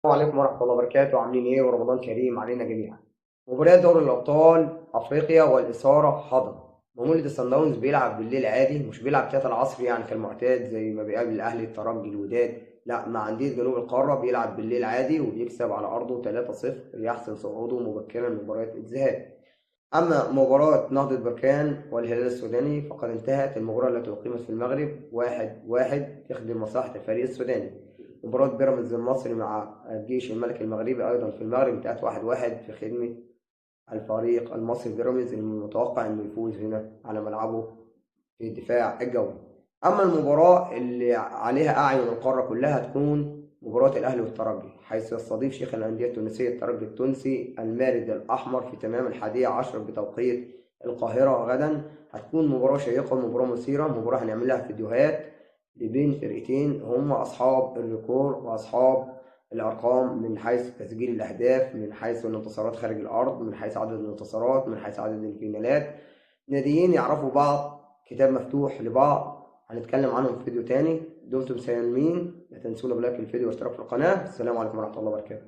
السلام عليكم ورحمة الله وبركاته، عاملين ايه؟ ورمضان كريم علينا جميعا. مباريات دوري الأبطال أفريقيا والإثارة حاضرة. مولد الصن داونز بيلعب بالليل عادي، مش بيلعب 3 العصر يعني كالمعتاد زي ما بيقابل الأهلي الترجي الوداد، لا مع أندية جنوب القارة بيلعب بالليل عادي وبيكسب على أرضه 3-0 ليحسن صعوده مبكرا لمباراة الذهاب. أما مباراة نهضة بركان والهلال السوداني فقد انتهت المباراة التي أقيمت في المغرب 1-1 تخدم مصلحة الفريق السوداني. مباراة بيراميدز المصري مع الجيش الملكي المغربي أيضا في المغرب انتهت 1-1 في خدمة الفريق المصري بيراميدز المتوقع إنه يفوز هنا على ملعبه في الدفاع الجوي. أما المباراة اللي عليها أعين القارة كلها تكون مباراة الأهلي والترجي، حيث يستضيف شيخ الأندية التونسية الترجي التونسي المارد الأحمر في تمام 11 بتوقيت القاهرة غدا. هتكون مباراة شيقة ومباراة مثيرة، مباراة هنعمل لها فيديوهات بين فرقتين هم أصحاب الريكور وأصحاب الأرقام من حيث تسجيل الأهداف، من حيث الانتصارات خارج الأرض، من حيث عدد الانتصارات، من حيث عدد الفينالات. ناديين يعرفوا بعض، كتاب مفتوح لبعض، هنتكلم عنهم في فيديو تاني. دمتم سالمين، لا تنسونا بلايك الفيديو واشتراك في القناة. السلام عليكم ورحمة الله وبركاته.